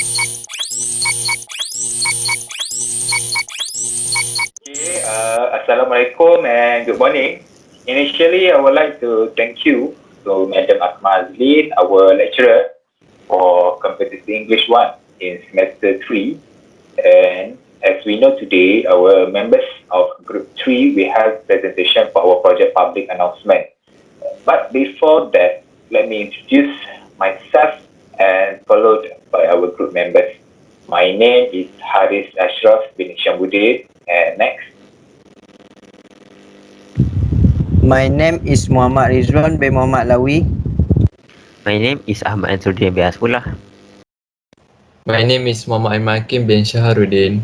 Okay, Assalamualaikum and good morning. Initially, I would like to thank you to Madam Asma Azlin, our lecturer for Competitive English 1 in semester 3. And as we know today, our members of Group 3, we have presentation for our project public announcement. But before that, let me introduce myself and followed by our group members. My name is Haris Ashraf bin Shambuddin. And next. My name is Muhammad Rizwan bin Muhammad Lawi. My name is Ahmad Ansurdin bin Asmullah. My name is Muhammad Makim bin Shaharuddin.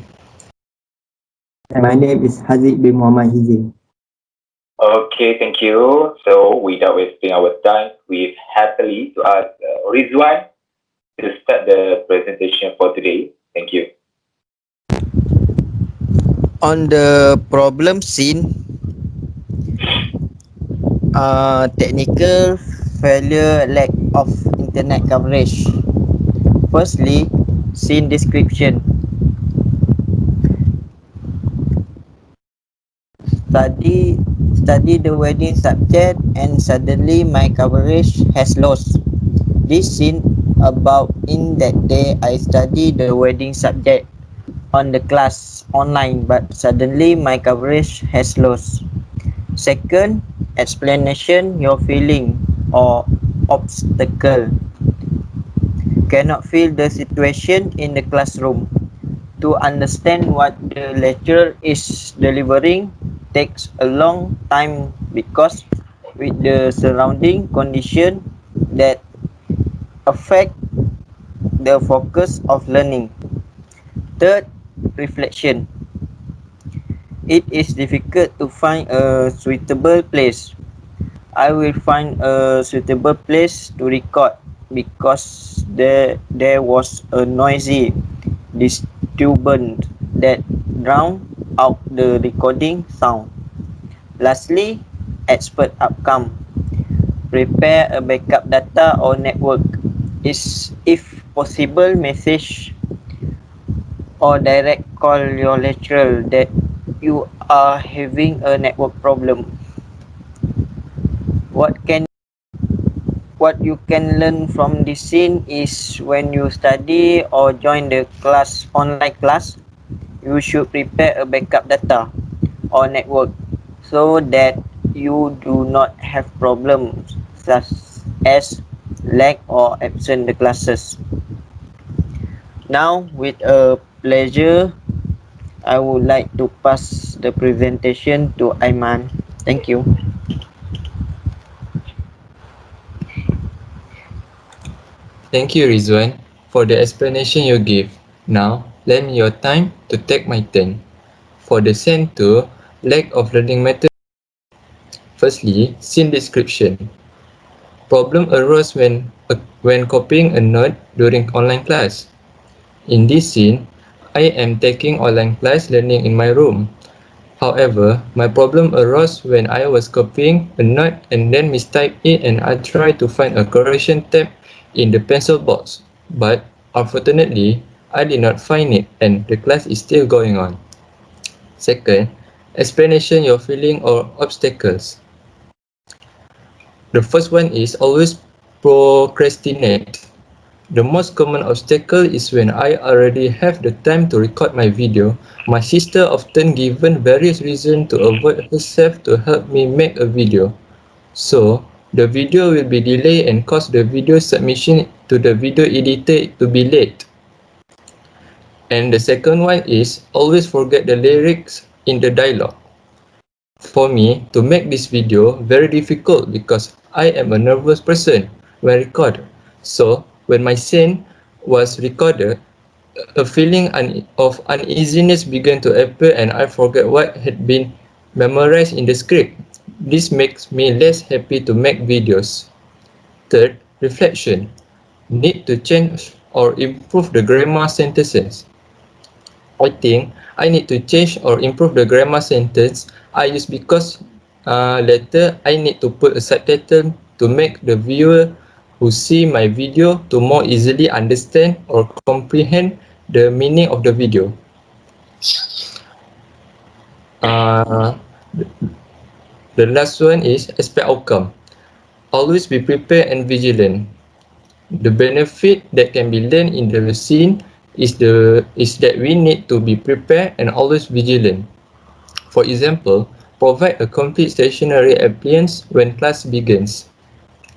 My name is Haziq bin Muhammad Hizzi. Okay, thank you. So, without wasting our time, we happily to ask Rizwan to start the presentation for today. Thank you. On the problem scene, technical failure, lack of internet coverage. Firstly, scene description. Study the wedding subject and suddenly my coverage has lost. This scene about in that day I studied the wedding subject on the class online but suddenly my coverage has lost. Second, explanation your feeling or obstacle. Cannot feel the situation in the classroom. To understand what the lecturer is delivering takes a long time because with the surrounding condition that affect the focus of learning. Third, reflection. It is difficult to find a suitable place. I will find a suitable place to record because there was a noisy disturbance that drowned out the recording sound. Lastly, expert outcome. Prepare a backup data or network. Is if possible message or direct call your lecturer that you are having a network problem. What you can learn from this scene is when you study or join the class online class, you should prepare a backup data or network so that you do not have problems such as lag or absent the classes. Now, with a pleasure, I would like to pass the presentation to Aiman. Thank you. Thank you, Rizwan, for the explanation you give. Now, lend me your time to take my turn. For the scene 2, lack of learning method. Firstly, scene description. Problem arose when copying a note during online class. In this scene, I am taking online class learning in my room. However, my problem arose when I was copying a note and then mistyped it and I tried to find a correction tab in the pencil box. But unfortunately, I did not find it and the class is still going on. Second, explanation your feeling or obstacles. The first one is always procrastinate. The most common obstacle is when I already have the time to record my video. My sister often given various reasons to avoid herself to help me make a video. So, the video will be delayed and cause the video submission to the video editor to be late. And the second one is always forget the lyrics in the dialogue. For me, to make this video very difficult because I am a nervous person when record. So, when my scene was recorded, a feeling of uneasiness began to appear and I forgot what had been memorized in the script. This makes me less happy to make videos. Third, reflection. Need to change or improve the grammar sentences. I think I need to change or improve the grammar sentence I use because later I need to put a subtitle to make the viewer who see my video to more easily understand or comprehend the meaning of the video. Uh, the last one is expect outcome. Always be prepared and vigilant. The benefit that can be learned in the scene is that we need to be prepared and always vigilant. For example, provide a complete stationary appliance when class begins.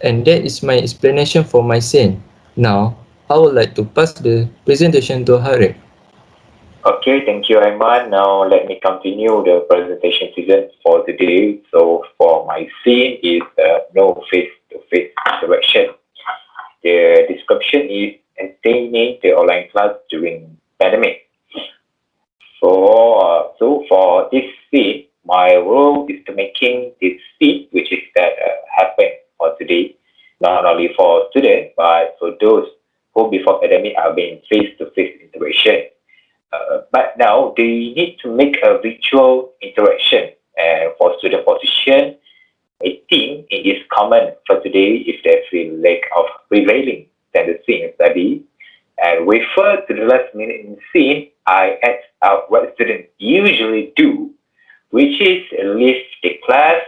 And that is my explanation for my scene. Now, I would like to pass the presentation to Harith. Okay, thank you, Aiman. Now let me continue the presentation season for today. So for my scene is no face-to-face interaction. The description is maintaining the online class during pandemic. So for this scene, my role is to making this scene, which is that happen for today, not only for students, but for those who before pandemic are being face-to-face interaction. But now they need to make a virtual interaction. And for student position, I think it is common for today if they feel lack of prevailing tendency in study. And refer to the last minute in scene, I add out what students usually do, which is leave the class,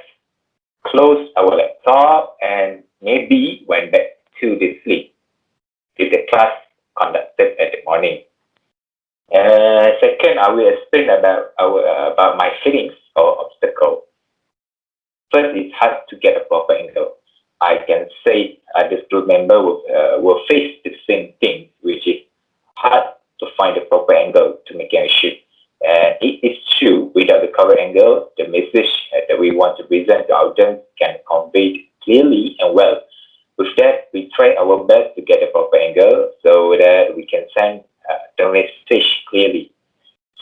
close our laptop, and maybe went back to the sleep if the class conducted at the morning. Second, I will explain about my feelings or obstacle. First, it's hard to get a proper angle. I can say the school member will face the same thing, which is hard to find the proper angle to make a shoot. And it is true, without the correct angle, the message that we want to present to our audience can convey clearly and well. With that, we try our best to get a proper angle so that we can send the message clearly.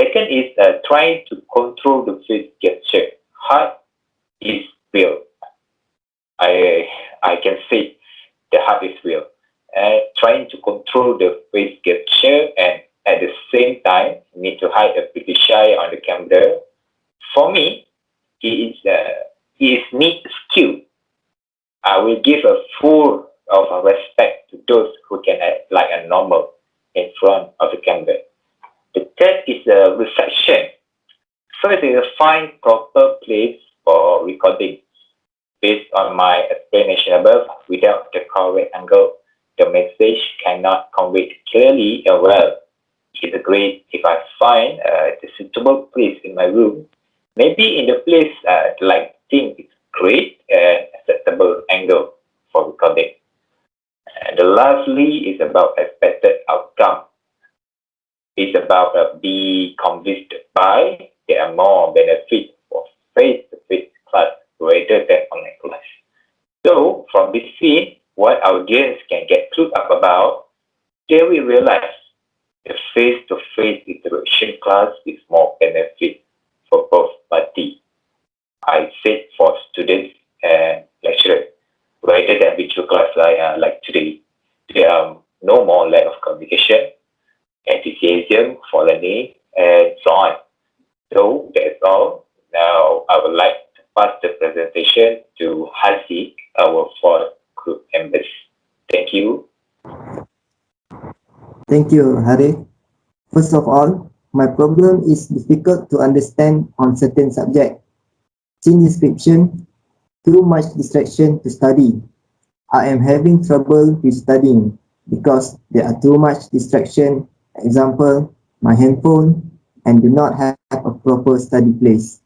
Second is trying to control the face gesture. Hard is real. I can say the heart is real. And trying to control the face gesture and at the same time need to hide a pretty shy on the camera. For me, it is neat skill. I will give a full of respect to those who can act like a normal in front of the camera. The third is a reflection. First is find proper place for recording. Based on my explanation above, without the correct angle, the message cannot convey clearly and well. It's great if I find the suitable place in my room. Maybe in the place the lighting is great and acceptable angle for recording. And the lastly is about expected outcome. It's about be convinced by there are more benefits for face-to-face class rather than online class. So from this scene, what audience can get clued up about, they will realize the face-to-face interaction class is more benefit for both parties. I said for students and lecturers, rather than virtual class like today. There are no more lack of communication, enthusiasm for learning, and so on. So that's all. Now I would like to pass the presentation to Haziq, our fourth group members. Thank you. Thank you, Harith. First of all, my problem is difficult to understand on certain subject. Scene description, too much distraction to study. I am having trouble with studying because there are too much distraction, example, my handphone, and do not have a proper study place.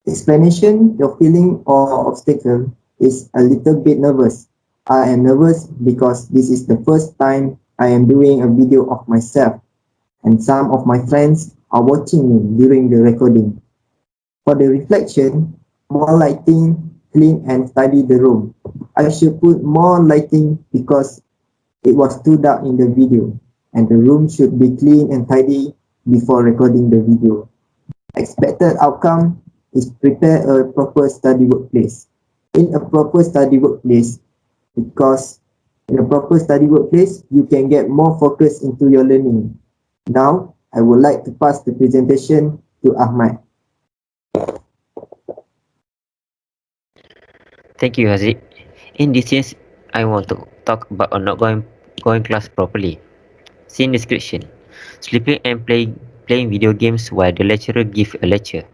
Explanation, your feeling or obstacle is a little bit nervous. I am nervous because this is the first time I am doing a video of myself and some of my friends are watching me during the recording. For the reflection, more lighting, clean and tidy the room. I should put more lighting because it was too dark in the video and the room should be clean and tidy before recording the video. Expected outcome is prepare a proper study workplace. In a proper study workplace, because in a proper study workplace, you can get more focus into your learning. Now, I would like to pass the presentation to Ahmad. Thank you, Haziq. In this case, I want to talk about not going class properly. Scene description: sleeping and playing video games while the lecturer give a lecture,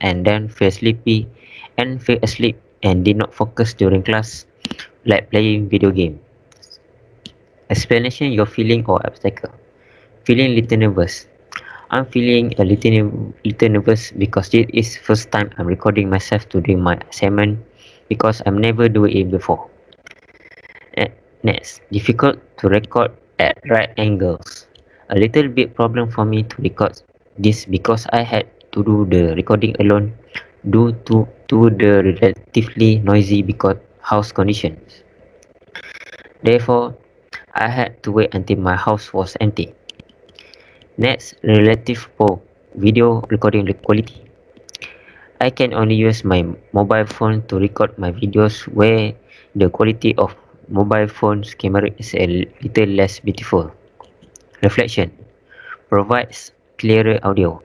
and then feel sleepy and fell asleep and did not focus during class, like playing video game. Explanation: your feeling or obstacle. Feeling little nervous. I'm feeling a little nervous because this is first time I'm recording myself to do my assignment because I've never do it before. Next, difficult to record at right angles. A little bit problem for me to record this because I had to do the recording alone due to the relatively noisy because house conditions. Therefore, I had to wait until my house was empty. Next, relative poor video recording quality. I can only use my mobile phone to record my videos where the quality of mobile phone's camera is a little less beautiful. Reflection provides clearer audio.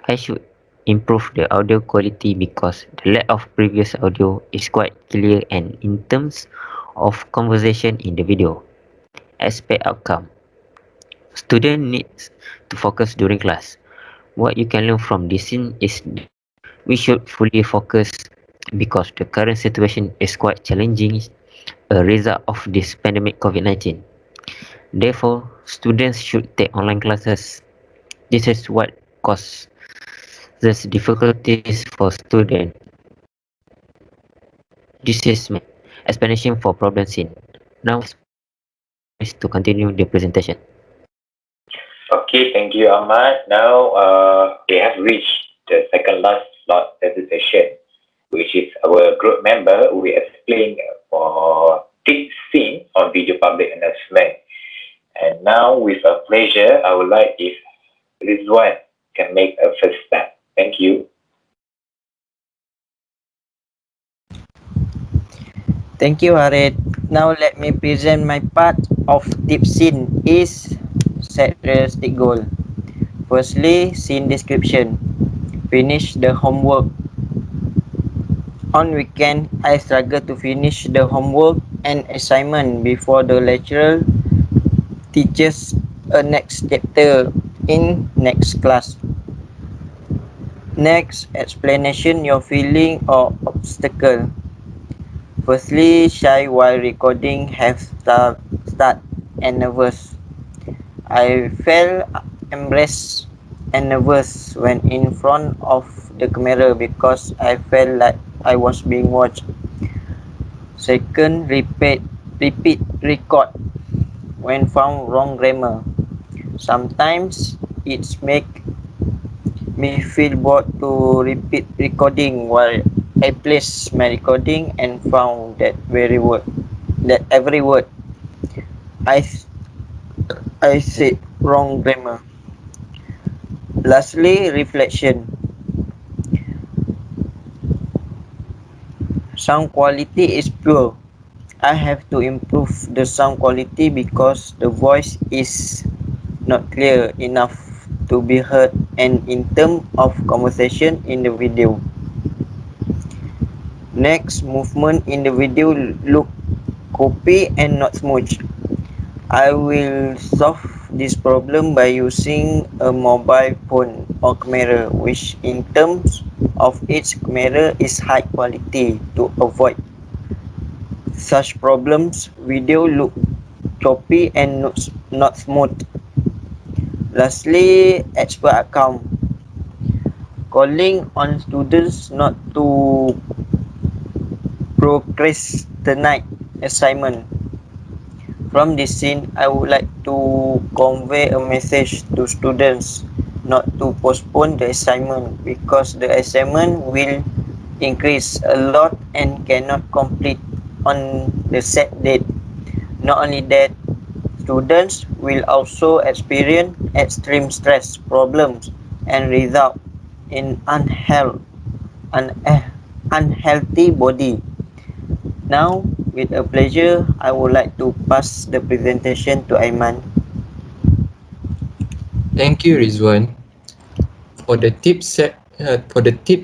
I should improve the audio quality because the lack of previous audio is quite clear and in terms of conversation in the video. Expect outcome. Student needs to focus during class. What you can learn from this scene is we should fully focus because the current situation is quite challenging, a result of this pandemic COVID-19. Therefore, students should take online classes. This is what causes difficulties for students. This is my explanation for problem scene. Now is to continue the presentation. Okay, thank you, Ahmad. Now, we have reached the second last slot presentation, which is our group member who will explain for tip scene on video public announcement. And now, with a pleasure, I would like if Rizwan can make a first step. Thank you. Thank you, Harid. Now let me present my part of tip scene is set realistic goal. Firstly, scene description. Finish the homework. On weekend, I struggle to finish the homework and assignment before the lecturer teaches a next chapter in next class. Next, explanation your feeling or obstacle. Firstly, shy while recording, have start and nervous. I felt embarrassed and nervous when in front of the camera because I felt like I was being watched. Second, repeat record when found wrong grammar. Sometimes it's make me feel bored to repeat recording while I place my recording and found that every word I I said wrong grammar. Lastly, reflection. Sound quality is poor. I have to improve the sound quality because the voice is not clear enough to be heard and in terms of conversation in the video. Next, movement in the video look choppy and not smooth. I will solve this problem by using a mobile phone or camera which in terms of its camera is high quality to avoid such problems. Video look choppy and not smooth. Lastly, expert account. Calling on students not to procrastinate assignment. From this scene, I would like to convey a message to students not to postpone the assignment because the assignment will increase a lot and cannot complete on the set date. Not only that, students will also experience extreme stress problems and result in unhealthy body. Now, with a pleasure, I would like to pass the presentation to Aiman. Thank you, Rizwan. For the tip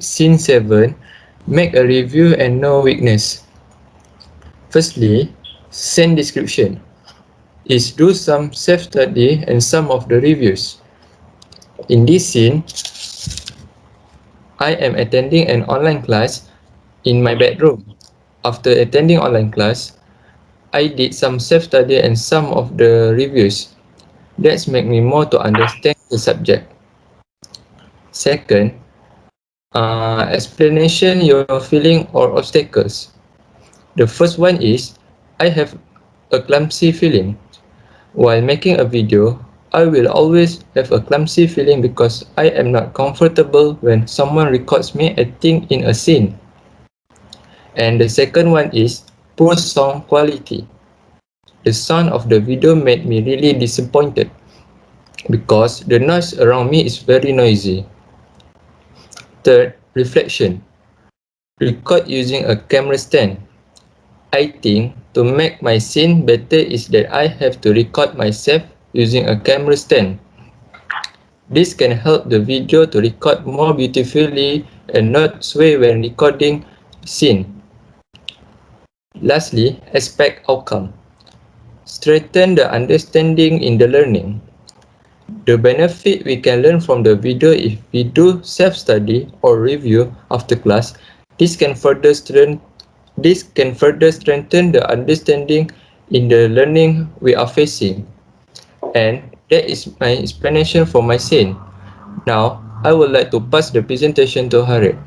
scene 7, Make a review and know weakness. Firstly, scene description is do some self-study and some of the reviews. In this scene, I am attending an online class in my bedroom. After attending online class, I did some self-study and some of the reviews. That's make me more to understand the subject. Second, explanation your feeling or obstacles. The first one is, I have a clumsy feeling. While making a video, I will always have a clumsy feeling because I am not comfortable when someone records me acting in a scene. And the second one is poor sound quality. The sound of the video made me really disappointed because the noise around me is very noisy. Third, reflection. Record using a camera stand. I think to make my scene better is that I have to record myself using a camera stand. This can help the video to record more beautifully and not sway when recording scene. Lastly, expect outcome. Strengthen the understanding in the learning. The benefit we can learn from the video if we do self-study or review after class, this can further strengthen the understanding in the learning we are facing. And that is my explanation for my scene. Now, I would like to pass the presentation to Harith.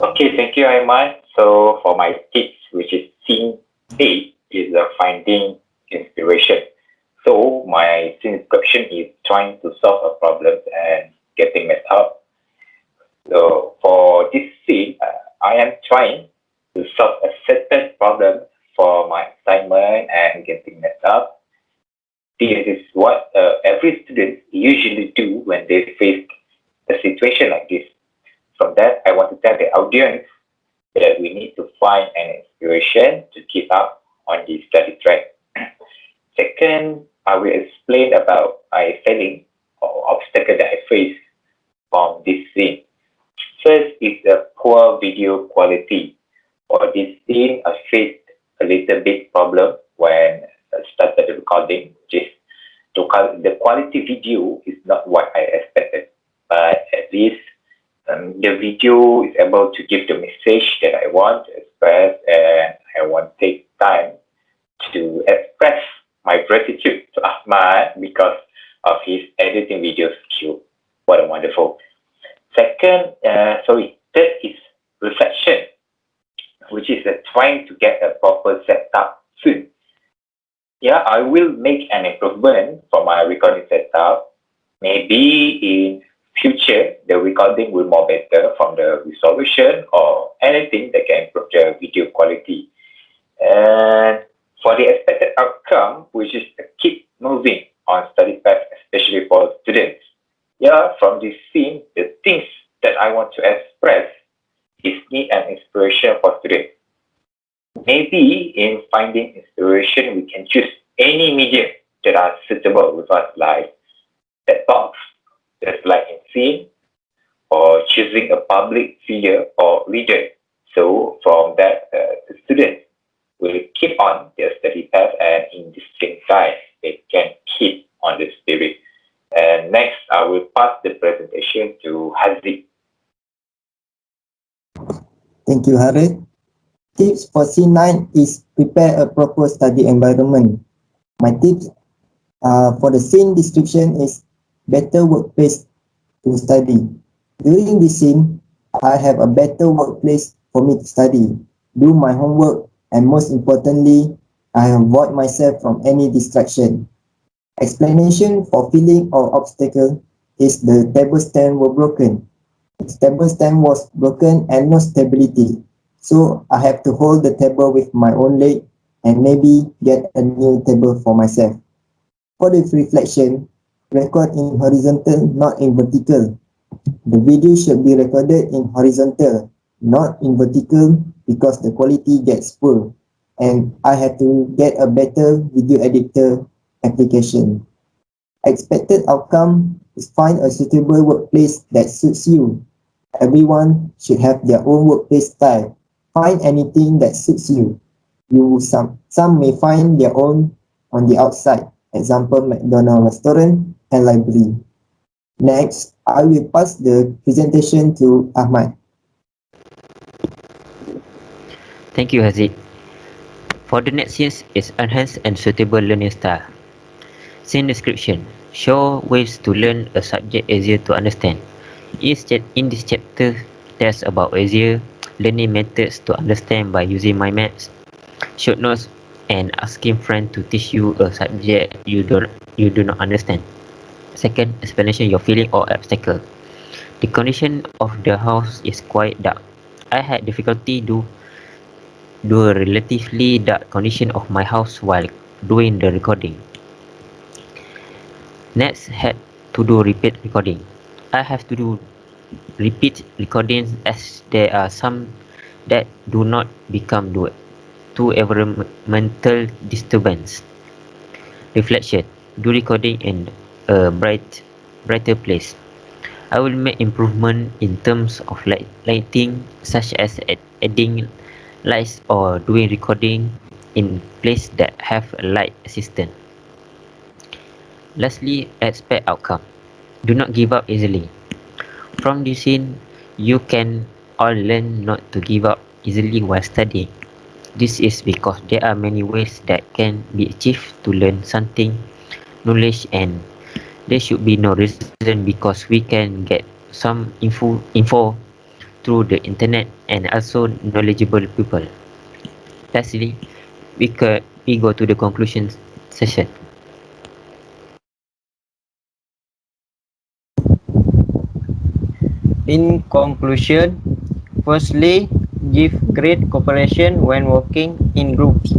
Okay, thank you, Aiman. So for my tips, which is scene A, is finding inspiration. So my scene description is trying to solve a problem and getting messed up. So for this scene, I am trying to solve a certain problem for my assignment and getting messed up. This is what every student usually do when they face a situation like this. From that, I want to tell the audience that we need to find an inspiration to keep up on the study track. Second, I will explain about my failing or obstacle that I face from this scene. First is the poor video quality. For this scene, I faced a little bit problem when I started the recording. Just the quality video is not what I expected, but at least the video is able to give the message that I want to express, and I want to take time to express my gratitude to Ahmad because of his editing video skill. What a wonderful. Third is reflection, which is trying to get a proper setup soon. Yeah, I will make an improvement for my recording setup. Maybe in future, the recording will more better from the resolution or anything that can improve the video quality. And for the expected outcome, which is to keep moving on study path, especially for students. Yeah, from this scene, the things that I want to express is need an inspiration for students. Maybe in finding inspiration, we can choose any medium that are suitable with us, like that box, just like in scene, or choosing a public figure or reader. So from that, the students will keep on their study path, and in the same time, they can keep on the spirit. And next, I will pass the presentation to Haziq. Thank you, Harith. Tips for C9 is prepare a proper study environment. My tips for the scene description is better workplace to study. During this scene, I have a better workplace for me to study, do my homework, and most importantly, I avoid myself from any distraction. Explanation for feeling or obstacle is the table stand were broken. The table stand was broken and no stability. So I have to hold the table with my own leg and maybe get a new table for myself. For the reflection, record in horizontal, not in vertical. The video should be recorded in horizontal, not in vertical, because the quality gets poor. And I have to get a better video editor application. Expected outcome is find a suitable workplace that suits you. Everyone should have their own workplace style. Find anything that suits you. Some may find their own on the outside. Example, McDonald restaurant and library. Next, I will pass the presentation to Ahmad. Thank you, Haziq. For the next years is enhanced and suitable learning style. Scene description. Show ways to learn a subject easier to understand. In this chapter, there's about easier learning methods to understand by using mind maps, short notes, and asking friends to teach you a subject you do not understand. Second, explanation your feeling or obstacle. The condition of the house is quite dark. I had difficulty do a relatively dark condition of my house while doing the recording. Next, had to do repeat recording. I have to do repeat recordings as there are some that do not become to environmental disturbance. Reflection. Do recording in a brighter place. I will make improvement in terms of lighting, such as adding lights or doing recording in place that have a light assistant. Lastly, expect outcome. Do not give up easily. From this scene, you can all learn not to give up easily while studying. This is because there are many ways that can be achieved to learn something, knowledge, and there should be no reason because we can get some info through the internet and also knowledgeable people. Lastly, we go to the conclusion session. In conclusion, firstly, give great cooperation when working in groups.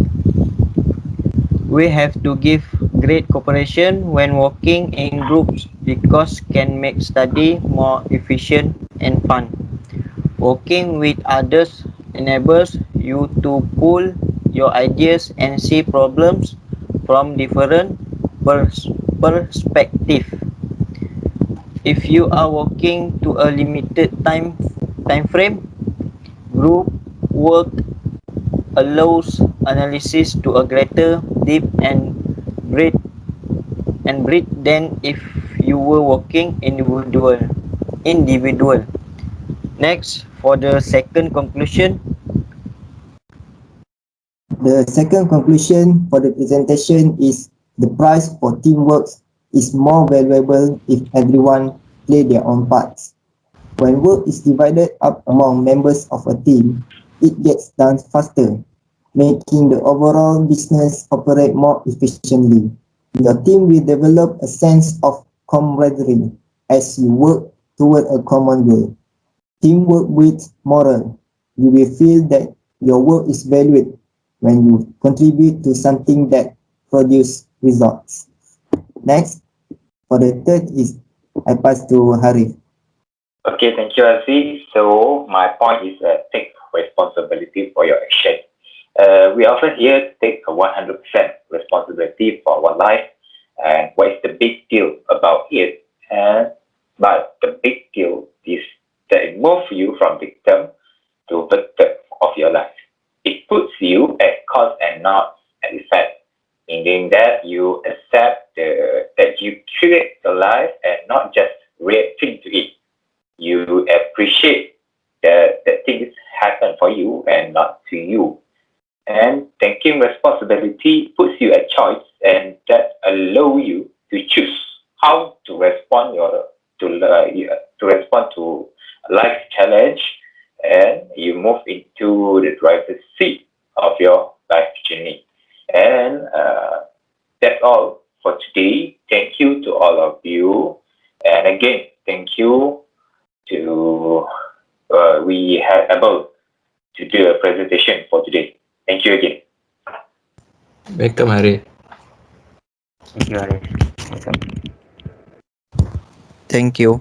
We have to give great cooperation when working in groups because can make study more efficient and fun. Working with others enables you to pool your ideas and see problems from different perspectives. If you are working to a limited time frame, group work allows analysis to a greater depth breadth breadth than if you were working individual. Next, for the second conclusion, The second conclusion for the presentation is the prize for teamwork is more valuable if everyone play their own parts. When work is divided up among members of a team, it gets done faster, making the overall business operate more efficiently. Your team will develop a sense of camaraderie as you work toward a common goal. Teamwork builds morale. You will feel that your work is valued when you contribute to something that produces results. Next, for the third is I pass to Harif. Okay, thank you, Aziz. So my point is take responsibility for your action. We often hear take a 100% responsibility for our life, and what is the big deal about it? But the big deal is that it moves you from victim to victim of your life. It puts you at cause and not at effect, meaning that you accept that you create the life and not just reacting to it. You appreciate that things happen for you and not to you. And taking responsibility puts you at choice, and that allow you to choose how to respond to respond to life challenge, and you move into the driver's seat of your life journey. And that's all for today. Thank you to all of you, and again, thank you to we have able to do a presentation for today. Thank you again. Welcome, Harith. Thank you, Arif. Welcome. thank you.